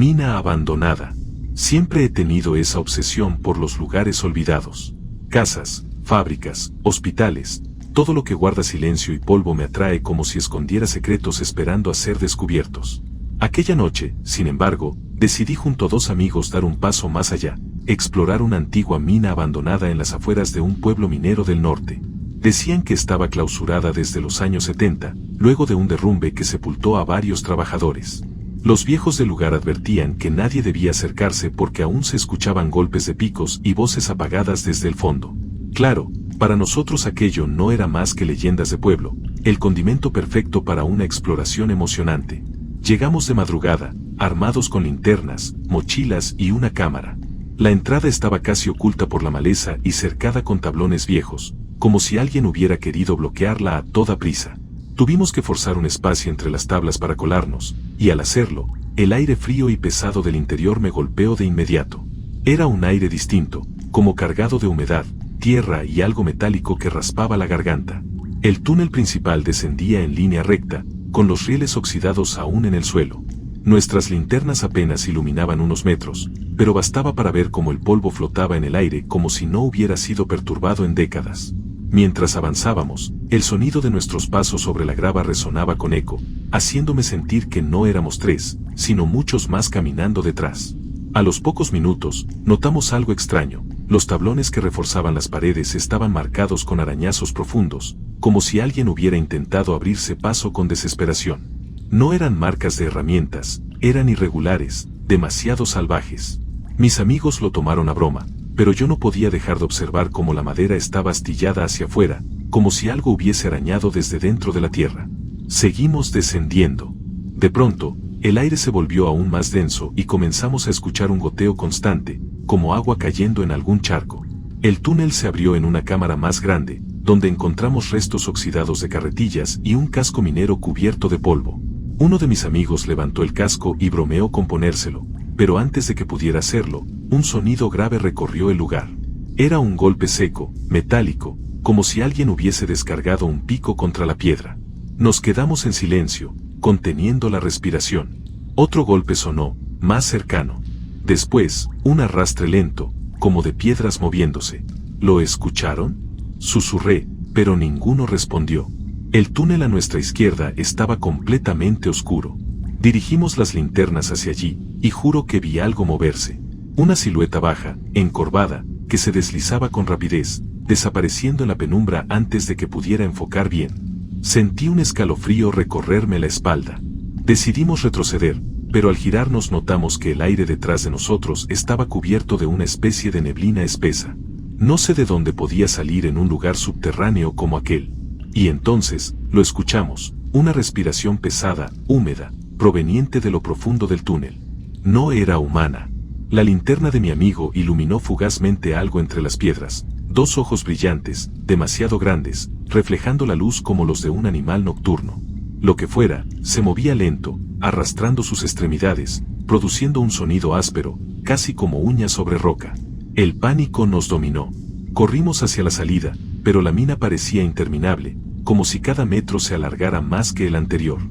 Mina abandonada. Siempre he tenido esa obsesión por los lugares olvidados. Casas, fábricas, hospitales, todo lo que guarda silencio y polvo me atrae como si escondiera secretos esperando a ser descubiertos. Aquella noche, sin embargo, decidí junto a 2 amigos dar un paso más allá, explorar una antigua mina abandonada en las afueras de un pueblo minero del norte. Decían que estaba clausurada desde los años 70, luego de un derrumbe que sepultó a varios trabajadores. Los viejos del lugar advertían que nadie debía acercarse porque aún se escuchaban golpes de picos y voces apagadas desde el fondo. Claro, para nosotros aquello no era más que leyendas de pueblo, el condimento perfecto para una exploración emocionante. Llegamos de madrugada, armados con linternas, mochilas y una cámara. La entrada estaba casi oculta por la maleza y cercada con tablones viejos, como si alguien hubiera querido bloquearla a toda prisa. Tuvimos que forzar un espacio entre las tablas para colarnos, y al hacerlo, el aire frío y pesado del interior me golpeó de inmediato. Era un aire distinto, como cargado de humedad, tierra y algo metálico que raspaba la garganta. El túnel principal descendía en línea recta, con los rieles oxidados aún en el suelo. Nuestras linternas apenas iluminaban unos metros, pero bastaba para ver cómo el polvo flotaba en el aire como si no hubiera sido perturbado en décadas. Mientras avanzábamos, el sonido de nuestros pasos sobre la grava resonaba con eco, haciéndome sentir que no éramos 3, sino muchos más caminando detrás. A los pocos minutos, notamos algo extraño. Los tablones que reforzaban las paredes estaban marcados con arañazos profundos, como si alguien hubiera intentado abrirse paso con desesperación. No eran marcas de herramientas, eran irregulares, demasiado salvajes. Mis amigos lo tomaron a broma, pero yo no podía dejar de observar cómo la madera estaba astillada hacia afuera, como si algo hubiese arañado desde dentro de la tierra. Seguimos descendiendo. De pronto, el aire se volvió aún más denso y comenzamos a escuchar un goteo constante, como agua cayendo en algún charco. El túnel se abrió en una cámara más grande, donde encontramos restos oxidados de carretillas y un casco minero cubierto de polvo. Uno de mis amigos levantó el casco y bromeó con ponérselo, pero antes de que pudiera hacerlo, un sonido grave recorrió el lugar. Era un golpe seco, metálico, como si alguien hubiese descargado un pico contra la piedra. Nos quedamos en silencio, conteniendo la respiración. Otro golpe sonó, más cercano. Después, un arrastre lento, como de piedras moviéndose. ¿Lo escucharon? Susurré, pero ninguno respondió. El túnel a nuestra izquierda estaba completamente oscuro. Dirigimos las linternas hacia allí, y juro que vi algo moverse. Una silueta baja, encorvada, que se deslizaba con rapidez, desapareciendo en la penumbra antes de que pudiera enfocar bien. Sentí un escalofrío recorrerme la espalda. Decidimos retroceder, pero al girarnos notamos que el aire detrás de nosotros estaba cubierto de una especie de neblina espesa. No sé de dónde podía salir en un lugar subterráneo como aquel. Y entonces, lo escuchamos, una respiración pesada, húmeda, proveniente de lo profundo del túnel. No era humana. La linterna de mi amigo iluminó fugazmente algo entre las piedras, 2 ojos brillantes, demasiado grandes, reflejando la luz como los de un animal nocturno. Lo que fuera, se movía lento, arrastrando sus extremidades, produciendo un sonido áspero, casi como uñas sobre roca. El pánico nos dominó. Corrimos hacia la salida, pero la mina parecía interminable, como si cada metro se alargara más que el anterior.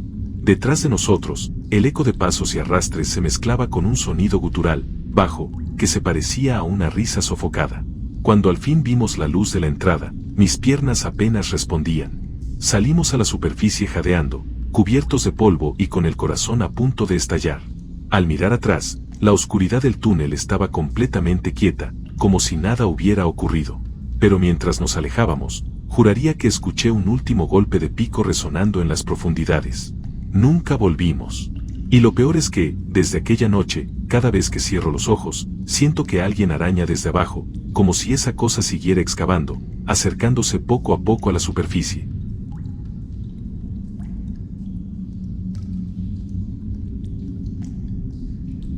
Detrás de nosotros, el eco de pasos y arrastres se mezclaba con un sonido gutural, bajo, que se parecía a una risa sofocada. Cuando al fin vimos la luz de la entrada, mis piernas apenas respondían. Salimos a la superficie jadeando, cubiertos de polvo y con el corazón a punto de estallar. Al mirar atrás, la oscuridad del túnel estaba completamente quieta, como si nada hubiera ocurrido. Pero mientras nos alejábamos, juraría que escuché un último golpe de pico resonando en las profundidades. Nunca volvimos. Y lo peor es que, desde aquella noche, cada vez que cierro los ojos, siento que alguien araña desde abajo, como si esa cosa siguiera excavando, acercándose poco a poco a la superficie.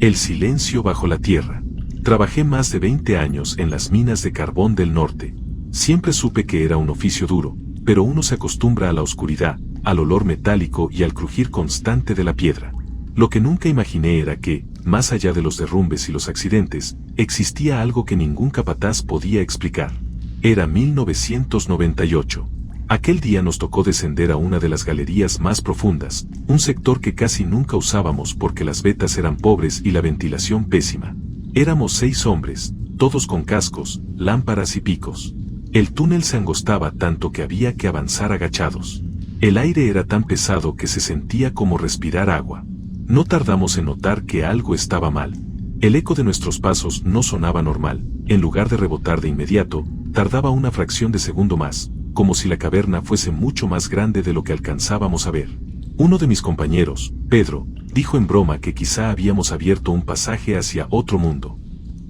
El silencio bajo la tierra. Trabajé más de 20 años en las minas de carbón del norte. Siempre supe que era un oficio duro, pero uno se acostumbra a la oscuridad, al olor metálico y al crujir constante de la piedra. Lo que nunca imaginé era que, más allá de los derrumbes y los accidentes, existía algo que ningún capataz podía explicar. Era 1998. Aquel día nos tocó descender a una de las galerías más profundas, un sector que casi nunca usábamos porque las vetas eran pobres y la ventilación pésima. Éramos 6 hombres, todos con cascos, lámparas y picos. El túnel se angostaba tanto que había que avanzar agachados. El aire era tan pesado que se sentía como respirar agua. No tardamos en notar que algo estaba mal. El eco de nuestros pasos no sonaba normal, en lugar de rebotar de inmediato, tardaba una fracción de segundo más, como si la caverna fuese mucho más grande de lo que alcanzábamos a ver. Uno de mis compañeros, Pedro, dijo en broma que quizá habíamos abierto un pasaje hacia otro mundo.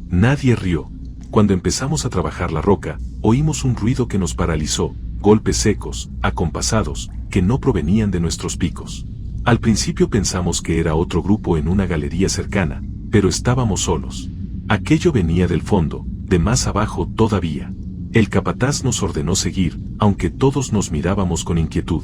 Nadie rió. Cuando empezamos a trabajar la roca, oímos un ruido que nos paralizó, golpes secos, acompasados, que no provenían de nuestros picos. Al principio pensamos que era otro grupo en una galería cercana, pero estábamos solos. Aquello venía del fondo, de más abajo todavía. El capataz nos ordenó seguir, aunque todos nos mirábamos con inquietud.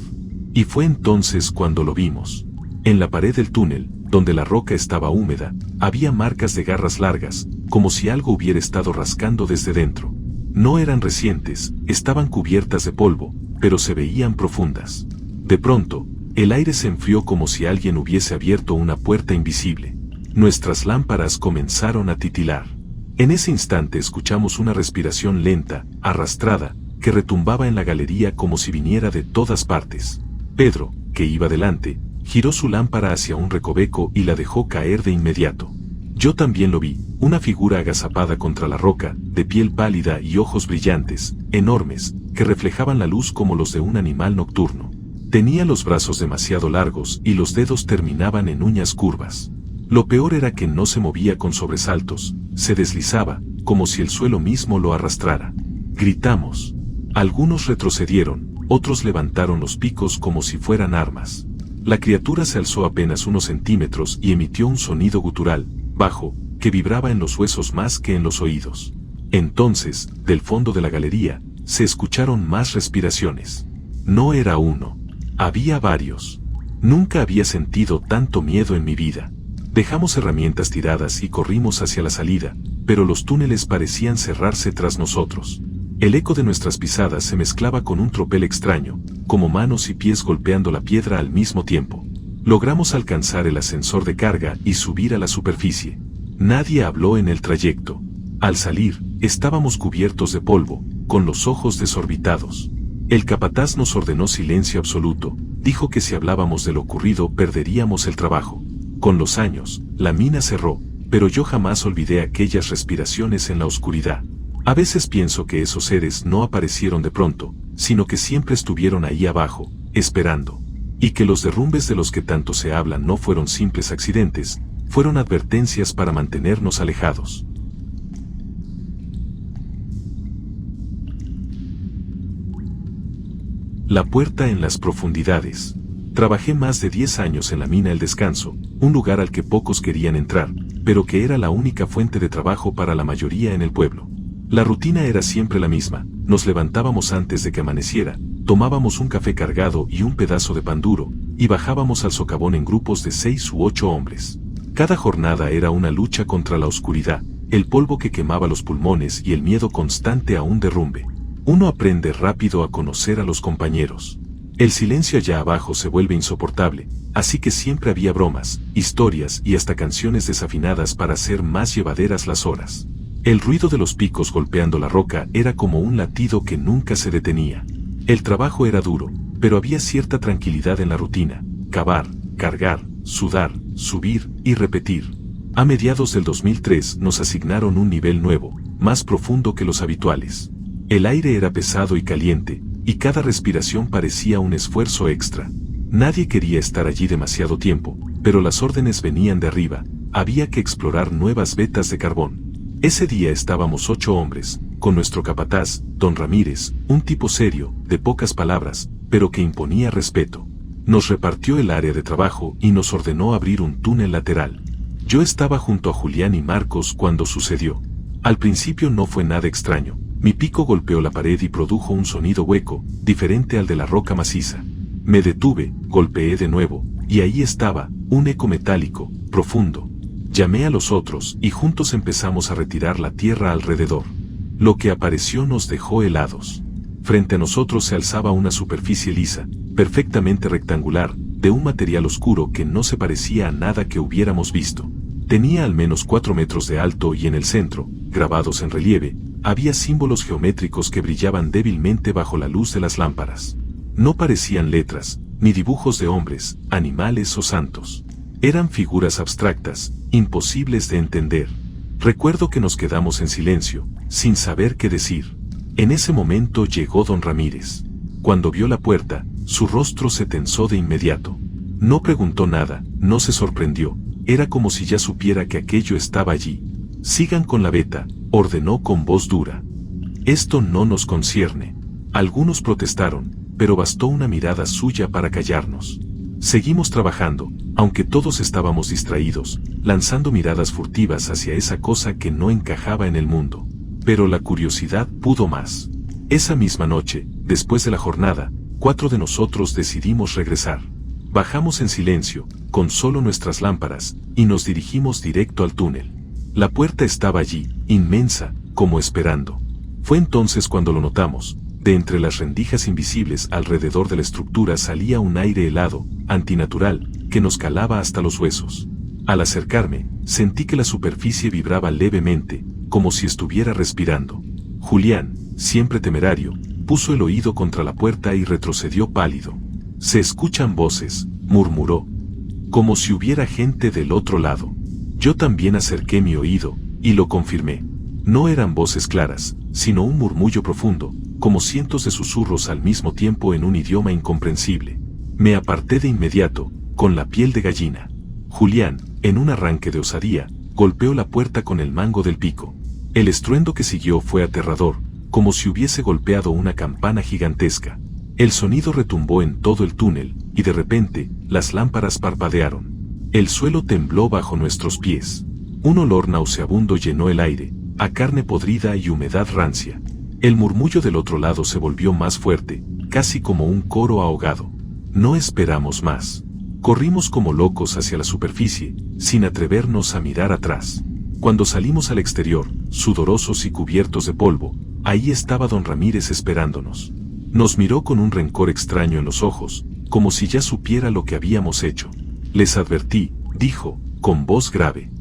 Y fue entonces cuando lo vimos. En la pared del túnel, donde la roca estaba húmeda, había marcas de garras largas, como si algo hubiera estado rascando desde dentro. No eran recientes, estaban cubiertas de polvo, pero se veían profundas. De pronto, el aire se enfrió como si alguien hubiese abierto una puerta invisible. Nuestras lámparas comenzaron a titilar. En ese instante escuchamos una respiración lenta, arrastrada, que retumbaba en la galería como si viniera de todas partes. Pedro, que iba delante, giró su lámpara hacia un recoveco y la dejó caer de inmediato. Yo también lo vi, una figura agazapada contra la roca, de piel pálida y ojos brillantes, enormes, que reflejaban la luz como los de un animal nocturno. Tenía los brazos demasiado largos y los dedos terminaban en uñas curvas. Lo peor era que no se movía con sobresaltos, se deslizaba, como si el suelo mismo lo arrastrara. Gritamos. Algunos retrocedieron, otros levantaron los picos como si fueran armas. La criatura se alzó apenas unos centímetros y emitió un sonido gutural, bajo, que vibraba en los huesos más que en los oídos. Entonces, del fondo de la galería, se escucharon más respiraciones. No era uno. Había varios. Nunca había sentido tanto miedo en mi vida. Dejamos herramientas tiradas y corrimos hacia la salida, pero los túneles parecían cerrarse tras nosotros. El eco de nuestras pisadas se mezclaba con un tropel extraño, como manos y pies golpeando la piedra al mismo tiempo. Logramos alcanzar el ascensor de carga y subir a la superficie. Nadie habló en el trayecto. Al salir, estábamos cubiertos de polvo, con los ojos desorbitados. El capataz nos ordenó silencio absoluto, dijo que si hablábamos de lo ocurrido perderíamos el trabajo. Con los años, la mina cerró, pero yo jamás olvidé aquellas respiraciones en la oscuridad. A veces pienso que esos seres no aparecieron de pronto, sino que siempre estuvieron ahí abajo, esperando. Y que los derrumbes de los que tanto se habla no fueron simples accidentes, fueron advertencias para mantenernos alejados. La puerta en las profundidades. Trabajé más de 10 años en la mina El Descanso, un lugar al que pocos querían entrar, pero que era la única fuente de trabajo para la mayoría en el pueblo. La rutina era siempre la misma, nos levantábamos antes de que amaneciera, tomábamos un café cargado y un pedazo de pan duro, y bajábamos al socavón en grupos de 6 u 8 hombres. Cada jornada era una lucha contra la oscuridad, el polvo que quemaba los pulmones y el miedo constante a un derrumbe. Uno aprende rápido a conocer a los compañeros. El silencio allá abajo se vuelve insoportable, así que siempre había bromas, historias y hasta canciones desafinadas para hacer más llevaderas las horas. El ruido de los picos golpeando la roca era como un latido que nunca se detenía. El trabajo era duro, pero había cierta tranquilidad en la rutina: cavar, cargar, sudar, subir y repetir. A mediados del 2003 nos asignaron un nivel nuevo, más profundo que los habituales. El aire era pesado y caliente, y cada respiración parecía un esfuerzo extra. Nadie quería estar allí demasiado tiempo, pero las órdenes venían de arriba, había que explorar nuevas vetas de carbón. Ese día estábamos 8 hombres, con nuestro capataz, don Ramírez, un tipo serio, de pocas palabras, pero que imponía respeto. Nos repartió el área de trabajo y nos ordenó abrir un túnel lateral. Yo estaba junto a Julián y Marcos cuando sucedió. Al principio no fue nada extraño. Mi pico golpeó la pared y produjo un sonido hueco, diferente al de la roca maciza. Me detuve, golpeé de nuevo, y ahí estaba, un eco metálico, profundo. Llamé a los otros y juntos empezamos a retirar la tierra alrededor. Lo que apareció nos dejó helados. Frente a nosotros se alzaba una superficie lisa, perfectamente rectangular, de un material oscuro que no se parecía a nada que hubiéramos visto. Tenía al menos 4 metros de alto y en el centro, grabados en relieve, había símbolos geométricos que brillaban débilmente bajo la luz de las lámparas. No parecían letras, ni dibujos de hombres, animales o santos. Eran figuras abstractas, imposibles de entender. Recuerdo que nos quedamos en silencio, sin saber qué decir. En ese momento llegó don Ramírez. Cuando vio la puerta, su rostro se tensó de inmediato. No preguntó nada, no se sorprendió, era como si ya supiera que aquello estaba allí. Sigan con la veta, ordenó con voz dura. Esto no nos concierne. Algunos protestaron, pero bastó una mirada suya para callarnos. Seguimos trabajando, aunque todos estábamos distraídos, lanzando miradas furtivas hacia esa cosa que no encajaba en el mundo. Pero la curiosidad pudo más. Esa misma noche, después de la jornada, 4 de nosotros decidimos regresar. Bajamos en silencio, con solo nuestras lámparas, y nos dirigimos directo al túnel. La puerta estaba allí, inmensa, como esperando. Fue entonces cuando lo notamos. De entre las rendijas invisibles alrededor de la estructura salía un aire helado, antinatural, que nos calaba hasta los huesos. Al acercarme, sentí que la superficie vibraba levemente, como si estuviera respirando. Julián, siempre temerario, puso el oído contra la puerta y retrocedió pálido. «Se escuchan voces», murmuró. Como si hubiera gente del otro lado. Yo también acerqué mi oído, y lo confirmé. No eran voces claras, sino un murmullo profundo, como cientos de susurros al mismo tiempo en un idioma incomprensible. Me aparté de inmediato, con la piel de gallina. Julián, en un arranque de osadía, golpeó la puerta con el mango del pico. El estruendo que siguió fue aterrador, como si hubiese golpeado una campana gigantesca. El sonido retumbó en todo el túnel, y de repente, las lámparas parpadearon. El suelo tembló bajo nuestros pies. Un olor nauseabundo llenó el aire, a carne podrida y humedad rancia. El murmullo del otro lado se volvió más fuerte, casi como un coro ahogado. No esperamos más. Corrimos como locos hacia la superficie, sin atrevernos a mirar atrás. Cuando salimos al exterior, sudorosos y cubiertos de polvo, ahí estaba don Ramírez esperándonos. Nos miró con un rencor extraño en los ojos, como si ya supiera lo que habíamos hecho. Les advertí, dijo, con voz grave.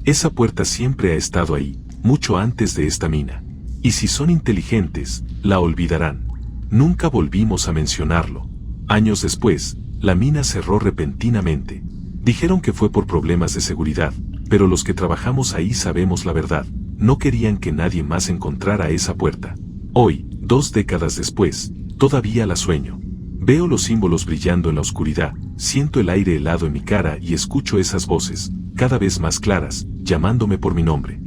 Esa puerta siempre ha estado ahí, mucho antes de esta mina. Y si son inteligentes, la olvidarán. Nunca volvimos a mencionarlo. Años después, la mina cerró repentinamente. Dijeron que fue por problemas de seguridad, pero los que trabajamos ahí sabemos la verdad. No querían que nadie más encontrara esa puerta. Hoy, 2 décadas después, todavía la sueño. Veo los símbolos brillando en la oscuridad, siento el aire helado en mi cara y escucho esas voces, cada vez más claras, llamándome por mi nombre.